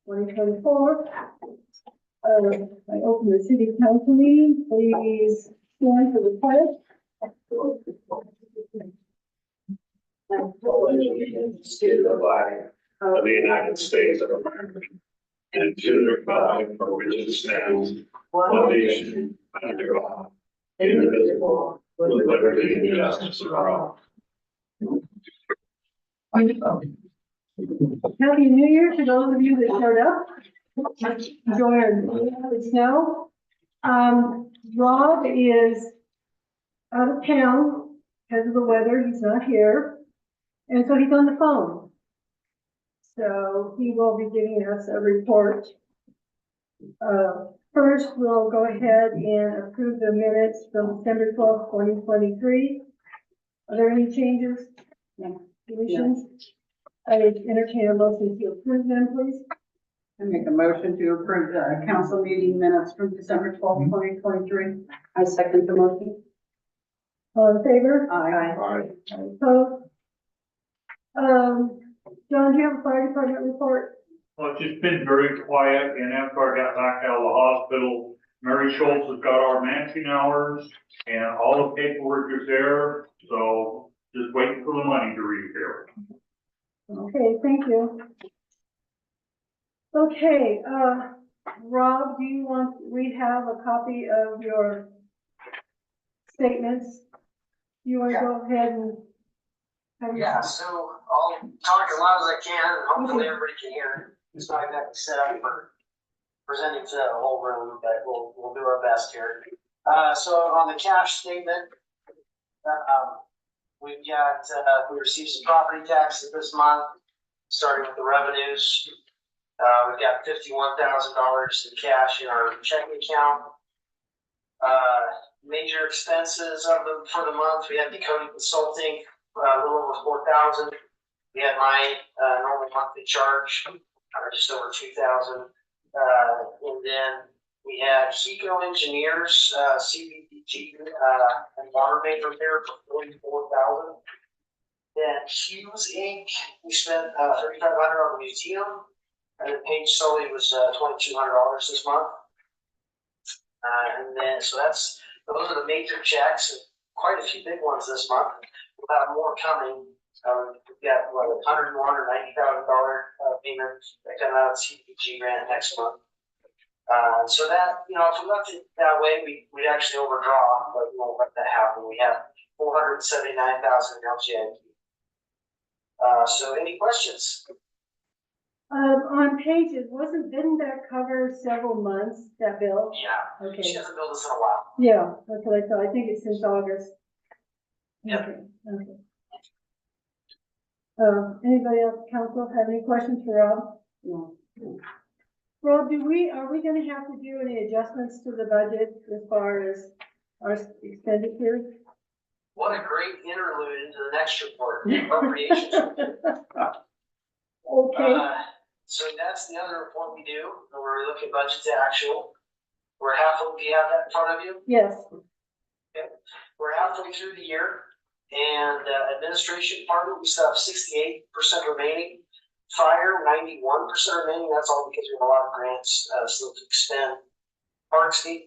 2024. I open the city council meeting. Please stand for the pledge. Allegiance to the flag of the United States of America and to the republic for which it stands, one nation, under God, indivisible, with liberty and justice for all. Happy New Year to those of you that showed up. Enjoy the snow. Rob is out of town because of the weather. He's not here. And so he's on the phone. So he will be giving us a report. First, we'll go ahead and approve the minutes from December 12th, 2023. Are there any changes? No. Deletions? I entertain a motion to approve them, please. I make a motion to approve the council meeting minutes from December 12th, 2023. I second the motion. All in favor? Aye. Opposed? John, do you have a fire department report? Well, it's just been very quiet, and after I got back out of the hospital, Mary Schultz has got our matching hours, and all the paperwork is there, so just waiting for the money to reach here. Okay, thank you. Okay, Rob, we have a copy of your statements. You want to go ahead and Yeah, so I'll talk as loud as I can, and hopefully everybody can hear. It's not exactly set up for presenting to the whole room, but we'll do our best here. So on the cash statement, we received some property taxes this month, starting with the revenues. We've got $51,000 in cash in our checking account. Major expenses for the month, we had Dakota Consulting, a little over $4,000. We had my normal monthly charge, just over $2,000. And then we had Hiko Engineers, CBDG, and water main repair for $44,000. Then Hughes Inc., we spent $3,500 on the museum, and the Page Sully was $2,200 this month. And then those are the major checks, and quite a few big ones this month. We'll have more coming. We've got $101,000 or $90,000 payment that come out of CPG grant next month. So that, if we left it that way, we'd actually overdraw, but we won't let that happen. We have $479,000 in LGIP. So any questions? on pages, didn't that cover several months, that bill? Yeah. Okay. She hasn't billed us in a while. Yeah, that's what I thought. I think it's since August. Yep. Okay. Anybody else, council, have any questions for Rob? No. Rob, are we gonna have to do any adjustments to the budget as far as our expenditures? What a great interlude into the next report, the appropriations. Okay. So that's the other report we do, where we look at budget to actual. We're halfway, do you have that in front of you? Yes. Okay. We're halfway through the year, and administration department, we still have 68% remaining. Fire, 91% remaining. That's all because we have a lot of grants still to expend. Parks, 82%.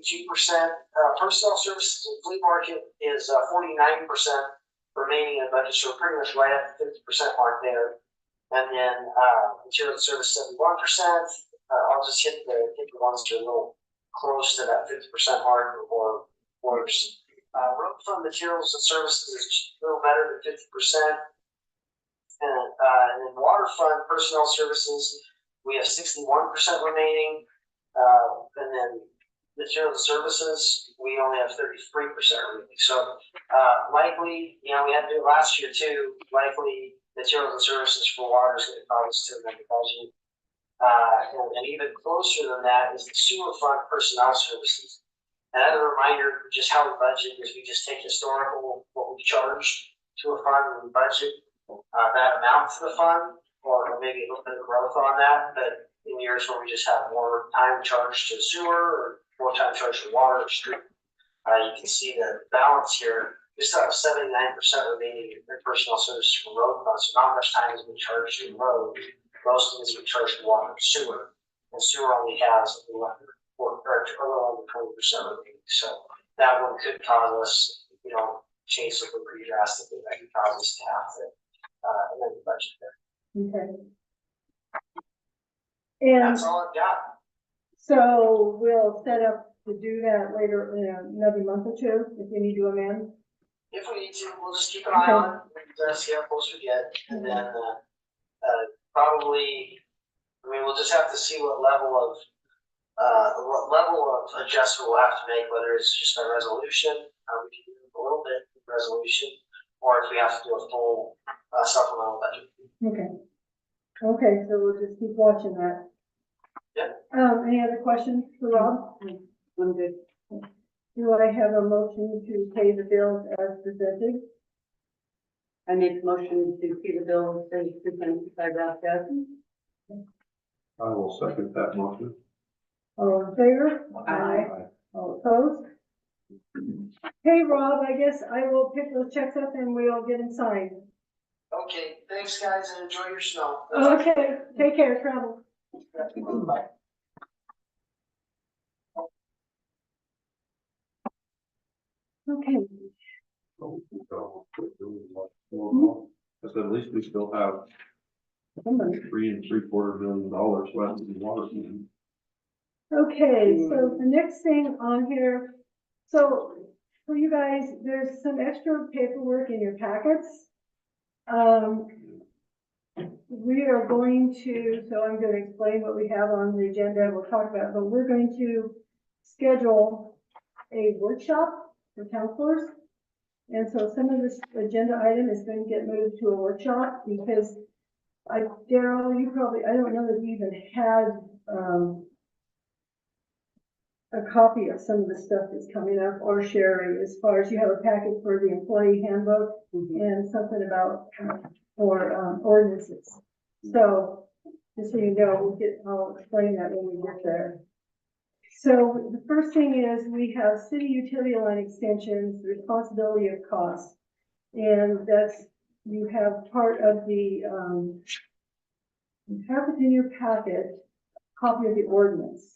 Personnel services and flea market is 49% remaining in budget, so we're pretty much right at the 50% mark there. And then material service 71%. I'll just hit the ones that are a little close to that 50% mark or worse. Road fund materials and services is a little better than 50%. And then water fund personnel services, we have 61% remaining. And then materials and services, we only have 33% remaining. So likely, we had to do it last year too. Likely materials and services for water is going to cause us to amend the budget. And even closer than that is the sewer fund personnel services. And as a reminder, just how we budget is we just take historical, what we charged to a fund and we budget that amount to the fund, or maybe a little bit of growth on that. But in years where we just have more time charged to sewer or more time charged to water or street, you can see the balance here. We still have 79% remaining in personnel services from road funds. So not much time has been charged to road. Most of it has been charged to water and sewer. sewer only has a little under, or a little under 20% remaining. So that one could cause us, change something pretty drastically that could cause us to have to, amend the budget there. Okay. And That's all I've got. so we'll set up to do that later in another month or two, if we need to amend. If we need to, we'll just keep an eye on it, and see how close we get, and then, probably, we'll just have to see what level of adjustment we'll have to make, whether it's just a resolution, we can do a little bit of resolution, or if we have to do a full, supplemental budget. Okay. Okay, so we'll just keep watching that. Yep. Any other questions for Rob? I'm good. Do I have a motion to pay the bills as presented? I make a motion to pay the bills as presented by Ralph Gadsden. I will second that motion. All in favor? Aye. All opposed? Hey, Rob, I guess I will pick those checks up and we'll get them signed. Okay, thanks guys, and enjoy your snow. Okay, take care, travel. Bye. Okay, I said, at least we still have $3.75 million left in the water. okay, so the next thing on here, so for you guys, there's some extra paperwork in your packets. We are going to, so I'm going to explain what we have on the agenda, we'll talk about, but we're going to schedule a workshop for counselors. And so some of this agenda item is going to get moved to a workshop because Daryl, you probably, I don't know that you even had, a copy of some of the stuff that's coming up, or Sherry, as far as you have a packet for the employee handbook and something about, for ordinances. So, just so you know, I'll explain that when we get there. So the first thing is we have city utility line extensions, the responsibility of cost. And that's, you have part of the, you have it in your packet, copy of the ordinance.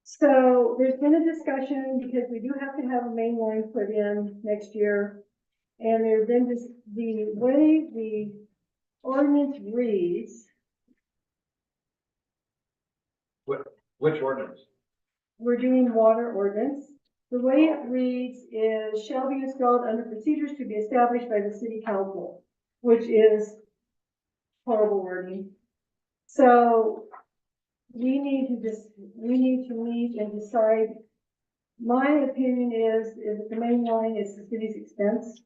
So there's been a discussion because we do have to have a main line put in next year. And there's been just the way the ordinance reads. Which ordinance? We're doing water ordinance. The way it reads is shall be installed under procedures to be established by the city council, which is horrible wording. So we need to meet and decide. My opinion is that the main line is the city's expense.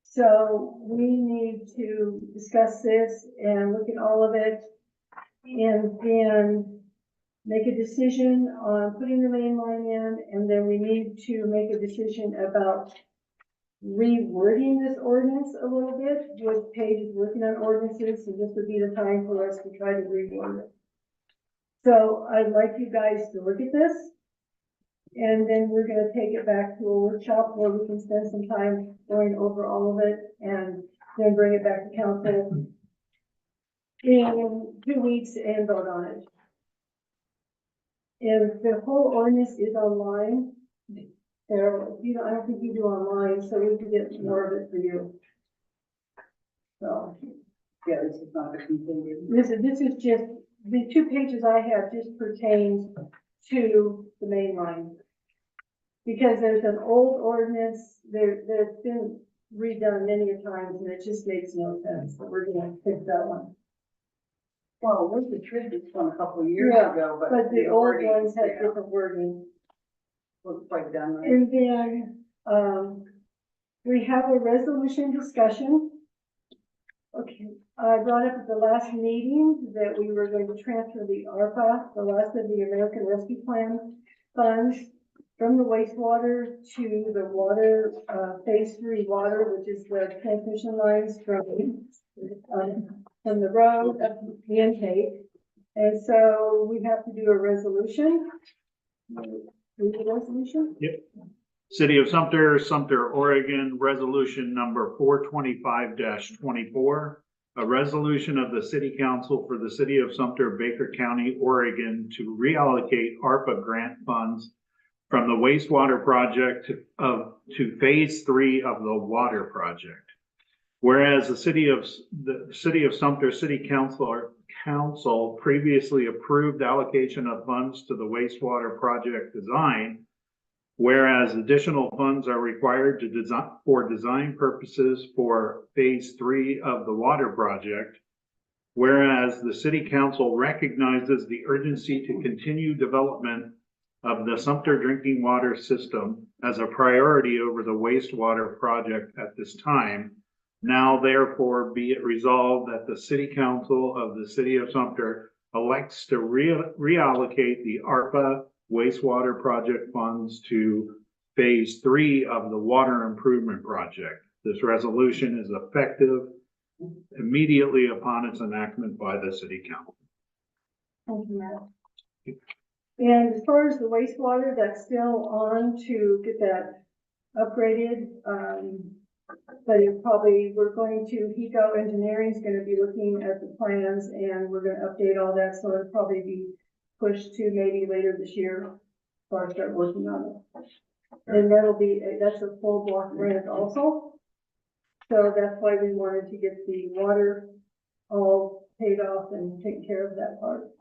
So we need to discuss this and look at all of it and then make a decision on putting the main line in, and then we need to make a decision about rewording this ordinance a little bit. With Paige is working on ordinances, so this would be the time for us to try to reword it. So I'd like you guys to look at this, and then we're gonna take it back to a workshop where we can spend some time going over all of it, and then bring it back to council in 2 weeks and vote on it. And the whole ordinance is online. There, I don't think you do online, so we can get more of it for you. So, Yeah, this is not the completed. this is just, the 2 pages I have just pertains to the main line. Because there's an old ordinance, that's been redone many a times, and it just makes no sense, so we're gonna fix that one. Well, where's the Trinity one a couple of years Yeah, ago, But the old wording, ones have yeah, different wording. wasn't quite done right. And then, we have a resolution discussion. Okay, I brought up at the last meeting that we were going to transfer the ARPA, the last of the American Rescue Plan funds, from the wastewater to the water, phase 3 water, which is the transmission lines from the road up to the intake. And so we have to do a resolution. Read the resolution? Yep. City of Sumter, Sumter, Oregon, resolution number 425-24. A resolution of the City Council for the City of Sumter, Baker County, Oregon to reallocate ARPA grant funds from the wastewater project to phase 3 of the water project. Whereas the City of Sumter City Council previously approved allocation of funds to the wastewater project design, whereas additional funds are required to design purposes for phase 3 of the water project. Whereas the City Council recognizes the urgency to continue development of the Sumter drinking water system as a priority over the wastewater project at this time. Now therefore be it resolved that the City Council of the City of Sumter elects to reallocate the ARPA wastewater project funds to phase 3 of the water improvement project. This resolution is effective immediately upon its enactment by the City Council. Thank you, Matt. And as far as the wastewater, that's still on to get that upgraded. But we're going to, Hiko Engineering is going to be looking at the plans and we're going to update all that. So it'll probably be pushed to maybe later this year before I start working on it. And that's a full block grant also. So that's why we wanted to get the water all paid off and take care of that part.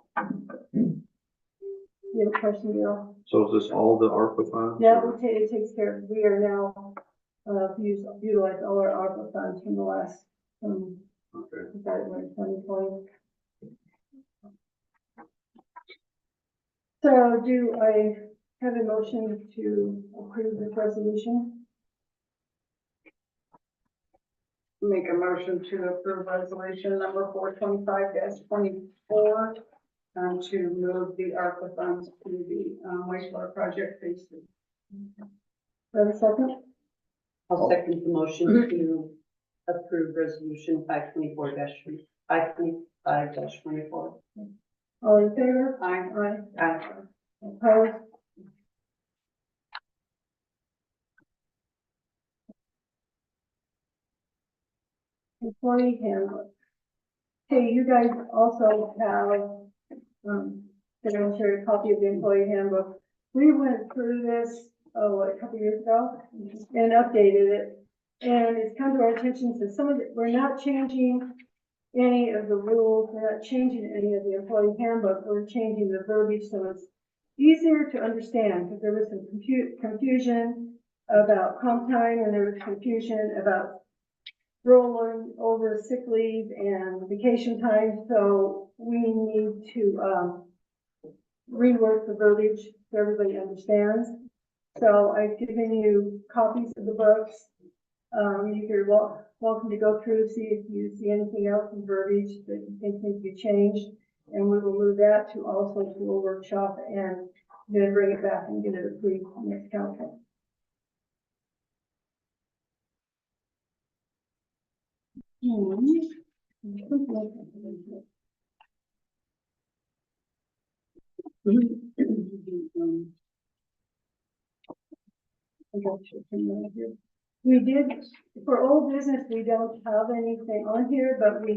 You have a question, Bill? So is this all the ARPA funds? Yeah, it takes care of, we are now, utilized all our ARPA funds from the last, Okay. 2020. So do I have a motion to approve this resolution? Make a motion to approve resolution number 425-24 to move the ARPA funds to the wastewater project phase 3. Do I have a second? I'll second the motion to approve resolution 525-24. All in favor? Aye. Aye. Opposed? Employee handbook. Hey, you guys also have, I'm going to share a copy of the employee handbook. We went through this, a couple years ago and updated it. And it's come to our attention that we're not changing any of the rules. We're not changing any of the employee handbook. We're changing the verbiage so it's easier to understand, because there was some confusion about comp time and there was confusion about rolling over sick leave and vacation time. So we need to rework the verbiage so everybody understands. So I've given you copies of the books. You're welcome to go through, see if you see anything else in verbiage that you think needs to be changed. And we will move that to also to a workshop and then bring it back and get it approved next council. We did, for old business, we don't have anything on here, but we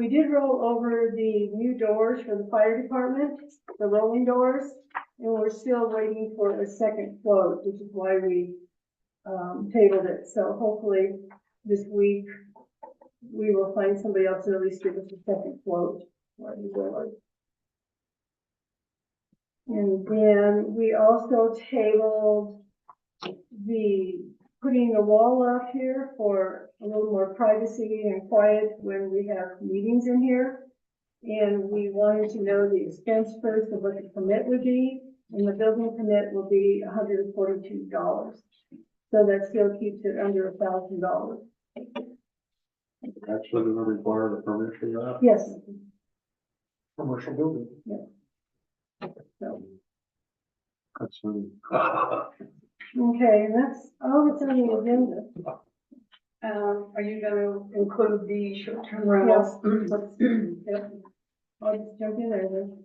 did roll over the new doors for the fire department, the rolling doors, and we're still waiting for a second quote, which is why we tabled it. So hopefully this week we will find somebody else to at least give us a second quote for the doors. And then we also tabled the putting the wall up here for a little more privacy and quiet when we have meetings in here. And we wanted to know the expense first of what the permit would be, and the building permit will be $142. So that still keeps it under $1,000. Actually, doesn't require a permit for that? Yes. Commercial building. Yeah. So, That's funny. okay, and that's all that's on the agenda. Are you going to include the short-term rentals? Yep. I'll just jump in there then.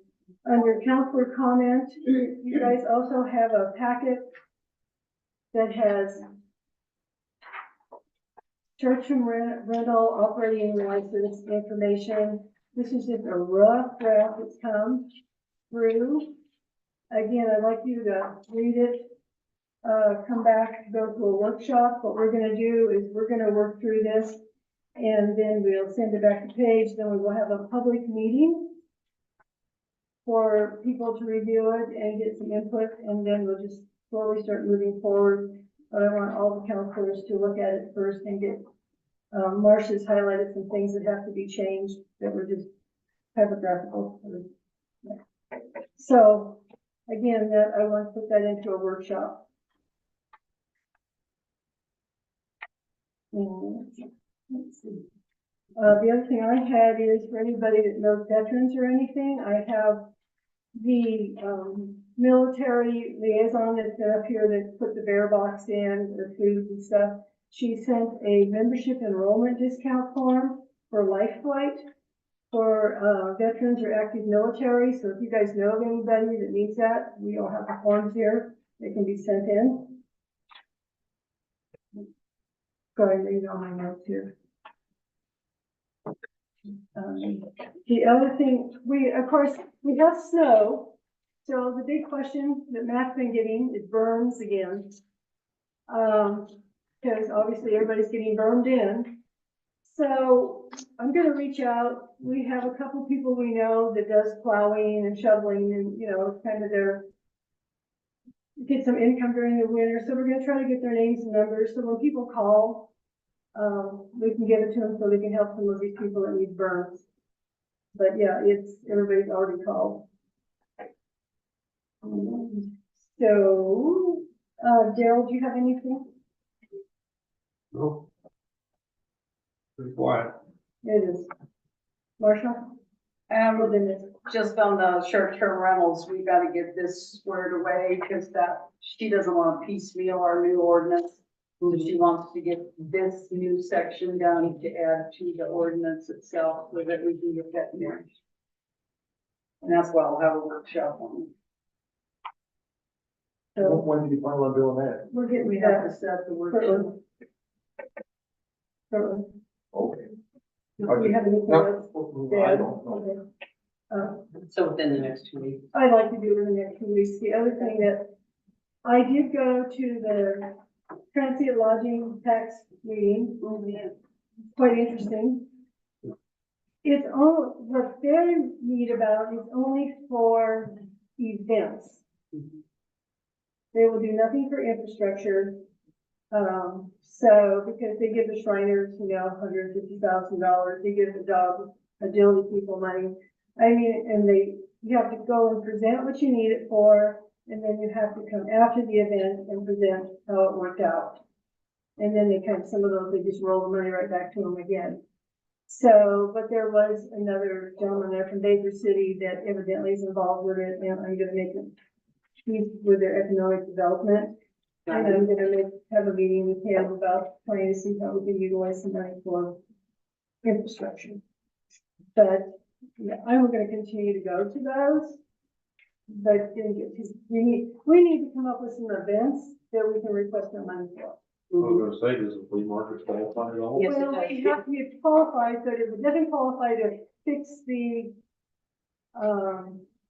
Under counselor comment, you guys also have a packet that has short-term rental operating license information. This is just a rough draft that's come through. Again, I'd like you to read it, come back, go to a workshop. What we're gonna do is we're gonna work through this and then we'll send it back to Paige, then we will have a public meeting for people to review it and get some input, and then we'll just slowly start moving forward. But I want all the counselors to look at it first and get, Marcia's highlighted some things that have to be changed that were just typographical. So, again, that, I want to put that into a workshop. And, let's see. The other thing I had is for anybody that knows veterans or anything, I have the, military liaison that's been up here that put the bear box in, the food and stuff. She sent a membership enrollment discount form for Life Flight for, veterans or active military. So if you guys know of anybody that needs that, we all have the forms here. They can be sent in. Go ahead and read all my notes here. The other thing, of course, we have snow. So the big question that Matt's been getting is burns again. Because obviously everybody's getting burned in. So I'm gonna reach out. We have a couple people we know that does plowing and shoveling and, you know, it's kind of their, get some income during the winter. So we're gonna try to get their names and numbers. So when people call, we can give it to them so they can help some of these people that need burns. But yeah, everybody's already called. So, Daryl, do you have anything? No. Pretty quiet. It is. Marshall? Well, then it's Just on the short-term rentals, we gotta get this squared away, because that, she doesn't want to piecemeal our new ordinance. So she wants to get this new section done to add to the ordinance itself, so that we can get that in there. And that's why I'll have a workshop on. so When do you plan on doing that? we're getting We have to that. set the workshop. So, Okay. do you have anything else? I don't know. Okay. So within the next 2 weeks. I'd like to do it in the next 2 weeks. The other thing that I did go to the transient lodging tax meeting. Quite interesting. It's all, what's very neat about is only for events. They will do nothing for infrastructure. So because they give the Shriners, $150,000, they give the dog agility people money. I mean, and you have to go and present what you need it for, and then you have to come after the event and present how it worked out. And then some of those, they just roll the money right back to them again. So, but there was another gentleman there from Baker City that evidently is involved with it, and I'm gonna make he's with their economic development. And I'm gonna have a meeting with him about trying to see how we can utilize some money for infrastructure. But, yeah, I'm gonna continue to go to those. But didn't get to, we need to come up with some events that we can request our money for. I was gonna say, does the flea market qualify at all? Yes, it Well, does. we have to be qualified, but it doesn't qualify to fix the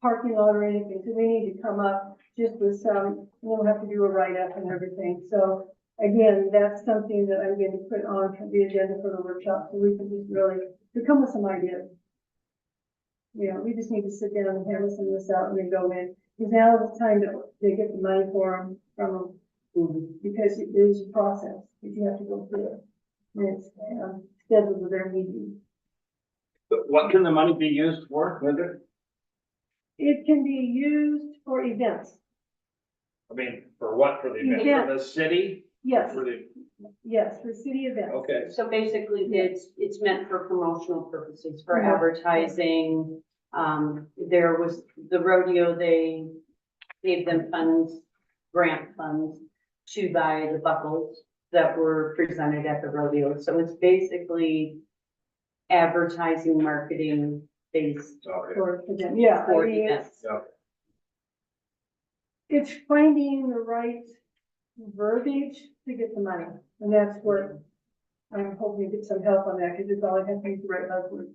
parking lot or anything, so we need to come up just with some, we'll have to do a write-up and everything. So again, that's something that I'm going to put on the agenda for the workshop, so we can just really, to come with some ideas. Yeah, we just need to sit down and hammer some of this out and then go in, because now is the time that they get the money for them from them. Because it is a process that you have to go through it. And it's scheduled with their meeting. But what can the money be used for, Linda? It can be used for events. I mean, for what, for the event, Yeah. for the city? Yes, For the, yes, for city events. okay, So basically, it's meant for promotional purposes, for Yeah. advertising. There was the rodeo, they gave them funds, grant funds to buy the buckles that were presented at the rodeo. So it's basically advertising, marketing based okay. For them, yeah. I for mean, events. it's finding the right verbiage to get the money. And that's where I'm hoping to get some help on that, because it's all I have to use the right buzzword.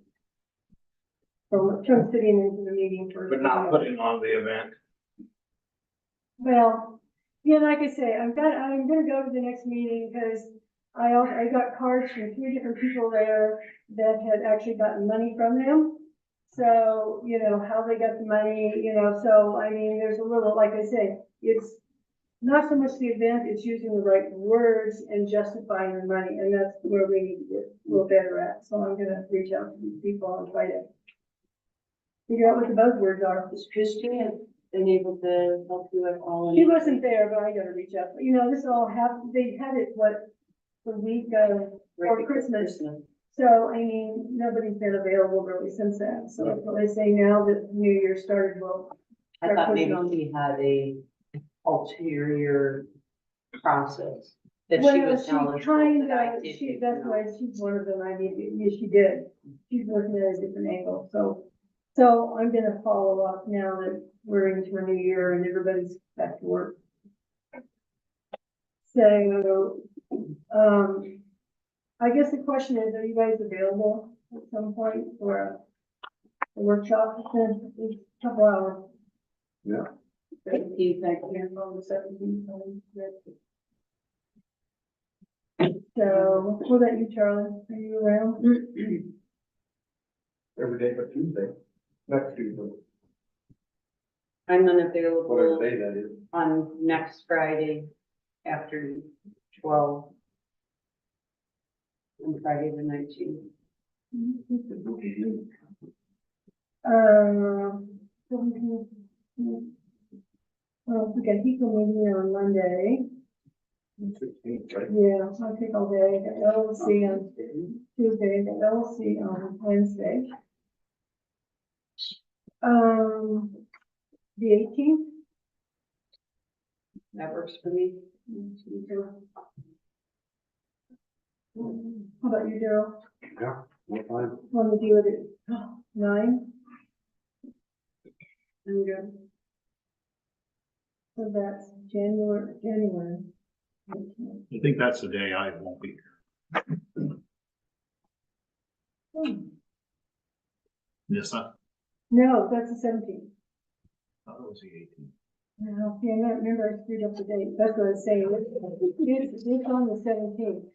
From sitting into the meeting for. But not putting on the event. Well, yeah, like I say, I'm gonna go to the next meeting because I got cards from 3 different people there that had actually gotten money from them. So, you know, how they got the money, you know, so I mean, there's a little, like I say, it's not so much the event, it's using the right words and justifying the money, and that's where we need to get a little better at. So I'm gonna reach out to these people and try to figure out what the buzzwords are. Is Christine able to help you at all? She wasn't there, but I gotta reach out. But, you know, this all happened, they had it, the week of, Right for Christmas. So, I mean, nobody's been available really since then. So that's what I say now that New Year started, well. I thought maybe she had a ulterior process that she Well, was she knowledgeable kind that I of, didn't that's know. why she's one of them. I mean, yeah, she did. She's working at a different angle. So I'm gonna follow up now that we're into a new year and everybody's back to work. So, I guess the question is, are you guys available at some point for a workshop? It's a couple hours. Yeah. 17th, I can on the 17th. So, what about you, Charlie? Are you around? Every day but Tuesday. Next Tuesday. I'm Whatever unavailable day that is. on next Friday after 12. On Friday the 19th. 17th. Well, we got Eco meeting on Monday. 16th, right? Yeah, I'll take all day. Got LLC on Tuesday, got LLC on Wednesday. The 18th. That works for me. How about you, Daryl? Yeah, what time? Want to do it at 9? I'm good. So that's January. I think that's the day I won't be here. Yes, I No, that's the 17th. thought it was the 18th. No, yeah, I remember I screwed up the date. That's what I was saying. It's on the 17th.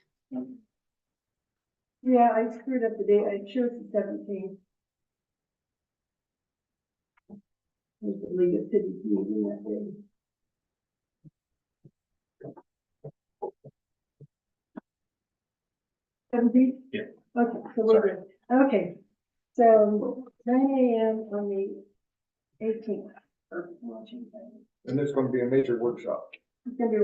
Yeah, I screwed up the date. I'm sure it's the 17th. There's the League of Cities meeting that day. Seventeenth? Yeah. Okay, so we're good. Okay, so 9 AM on the 18th. And it's gonna be a major workshop It's gonna be,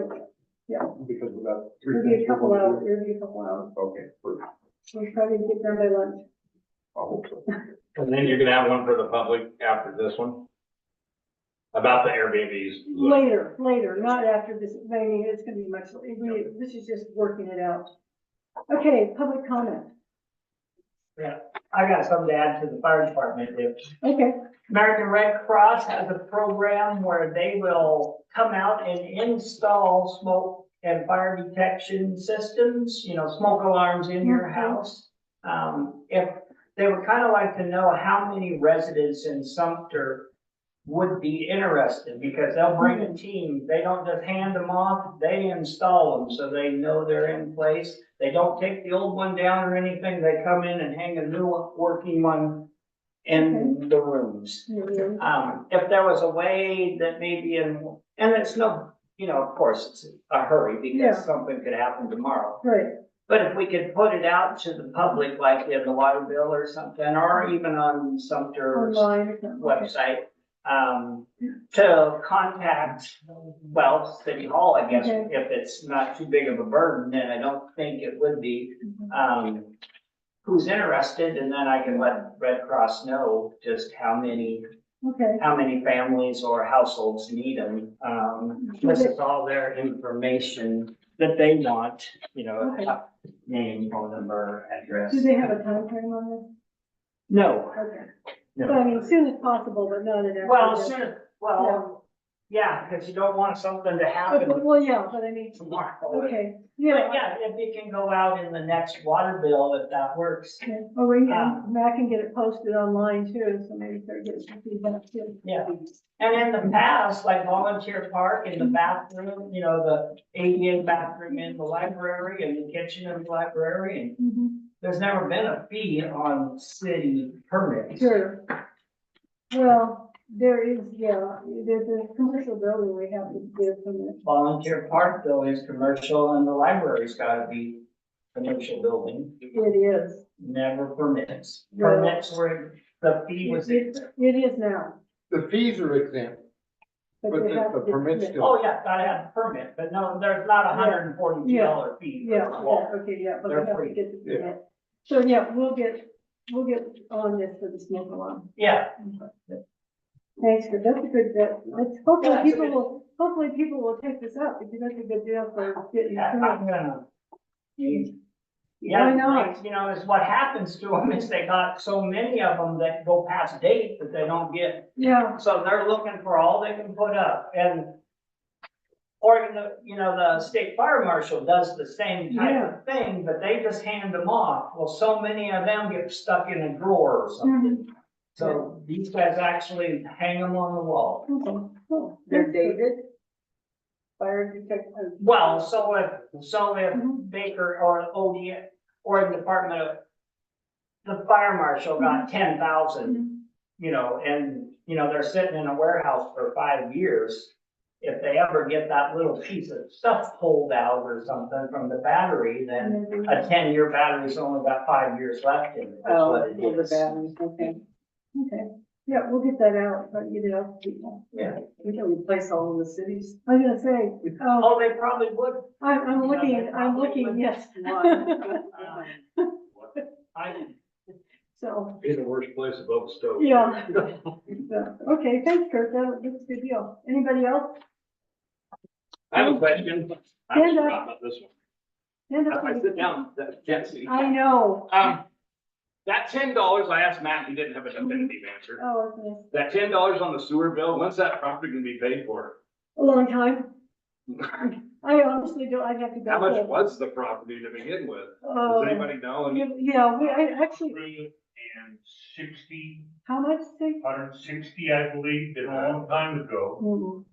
because we got 3 it'll be things. a couple we're gonna hours, do. it'll be a couple hours. Okay, perfect. We'll probably get done by lunch. I hope so. And then you're gonna have one for the public after this one? About the Airbnbs. Later, not after this, I mean, it's gonna be much, this is just working it out. Okay, public comment. I got something to add to the fire department. Okay, American Red Cross has a program where they will come out and install smoke and fire detection systems, you know, smoke alarms in your Mhm. house. If they would kind of like to know how many residents in Sumter would be interested, because they'll bring a team. They don't just hand them off, they install them so they know they're in place. They don't take the old one down or anything. They come in and hang a new working one in the rooms. If there was a way that maybe and it's no, you know, of course, it's a hurry Yeah. because something could happen tomorrow. great. But if we could put it out to the public, like in the water bill or something, or even on Sumter's Online or something. website, to contact, well, City Hall, I guess, Okay. if it's not too big of a burden, and I don't think it would be. Mhm. Who's interested, and then I can let Red Cross know just how many Okay, families or households need them. This is all their information that they want, you know, Okay. name, phone number, address. do they have a time frame on this? No, Okay, no. so I mean, as soon as possible, but not an. Well, as soon as, well, Yeah, because you don't want something to happen Well, yeah, but I mean, tomorrow. okay, But yeah. yeah, if it can go out in the next water bill, if that works. Yeah. Oh, we can, Matt can get it posted online too, so maybe they're getting some feedback too. Yeah. And in the past, like volunteer park in the bathroom, you know, the ADA bathroom in the library and the kitchen in the library, and Mhm. there's never been a fee on city permits. Sure. Well, there is, yeah, there's a commercial building we have to get from it. Volunteer park though is commercial and the library's gotta be commercial building, It is. never permits. Well- Permits where the fee was. It is now. The fees are exempt, but they have the to get permits permit. still. Oh, yeah, gotta have a permit, but no, there's not $142 fee. for Yeah, the wall. okay, yeah, but we They're have to free. get the Yeah. permit. So, yeah, we'll get on this for the smoke alarm. Yeah, Thanks, but that's a good, Yeah, hopefully it's a people will take this up, because that's a good deal for getting. I'm gonna. Why Yeah, not? you know, is what happens to them is they got so many of them that go past date that they don't get, Yeah, so they're looking for all they can put up and. Or the state fire marshal does the same type of thing, but they just hand them off. Well, so many of them get stuck in a drawer or something. Mhm. So these guys actually hang them on the wall. okay, cool. They're dated. Fire detective. Well, so if Mhm. Baker or OD or the Department of the fire marshal got 10,000, Mhm. and, they're sitting in a warehouse for 5 years. If they ever get that little piece of stuff pulled out or something from the battery, then Maybe. a 10-year battery's only got 5 years left in it. That's Oh, what it for the is. batteries, okay. Okay, yeah, we'll get that out, try to get it out to people. Yeah. We can replace all of the cities. I was gonna say, Oh, they probably would. I'm Yeah, they probably would. yes. I, So, In the worst place above the stove. yeah. Okay, thanks, Kurt, that's a good deal. Anybody else? I have a question. I Stand up. forgot about this one. Stand up, I please. sit down, that can't see. I know. That $10, I asked Matt, he didn't have a definitive answer. Oh, okay. That $10 on the sewer bill, when's that property gonna be paid for? A long time. I honestly don't, I'd have to go. How much look. was the property to begin with? Does Uh, anybody know? yeah, I actually, And 60, how much, Steve? 160, I believe, did a long time ago, Mhm.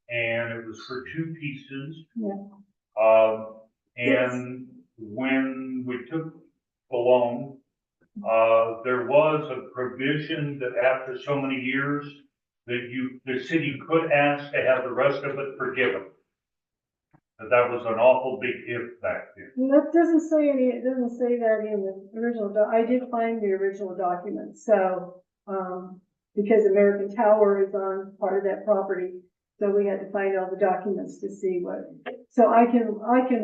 and it was for 2 pieces. Yeah. And when we took the loan, there was a provision that after so many years, that the city could ask to have the rest of it forgiven. But that was an awful big if back then. That doesn't say it doesn't say that in the original, I did find the original document, so, because American Tower is on part of that property, so we had to find all the documents to see what, so I can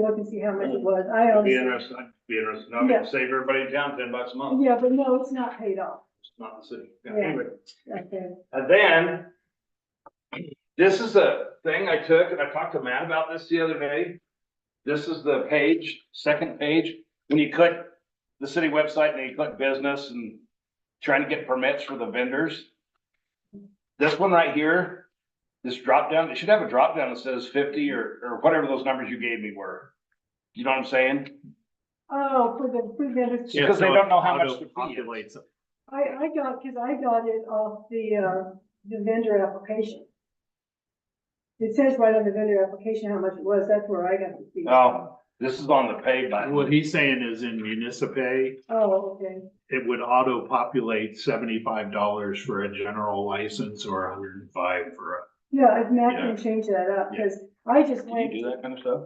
look and see how much it was, I I'd be honestly. interested, I'm Yeah. gonna save everybody in town $10 a month. Yeah, but no, it's not paid off, It's not the city. Yeah. Anyway, okay, and then, this is the thing I took, and I talked to Matt about this the other day. This is the page, second page, when you click the city website and then you click business and trying to get permits for the vendors. This one right here, this drop down, it should have a drop down that says 50 or whatever those numbers you gave me were. You know what I'm saying? oh, for the food vendors. Because they don't know how much the fee is. I got it off the vendor application. It says right on the vendor application how much it was, that's where I got the fee. Oh, this is on the pay button. What he's saying is in Municipay, Oh, okay, it would auto-populate $75 for a general license or $105 for a, yeah, if Matt can change that up, because I just Can went. you do that kind of stuff?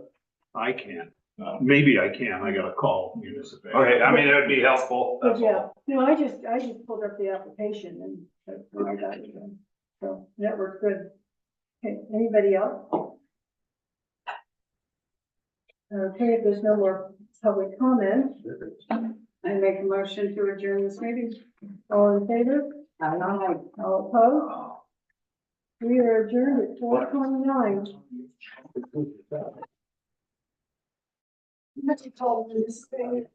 I can't. No. Maybe I can, I gotta call Municipay. Okay, I mean, it would be helpful, But that's yeah, all. no, I just pulled up the application and that's where I got it from. So that worked good. Okay, anybody else? Okay, if there's no more public comment, I make a motion to adjourn this meeting. all in favor? Aye. All opposed? We are adjourned at 4:29. Let's call this thing.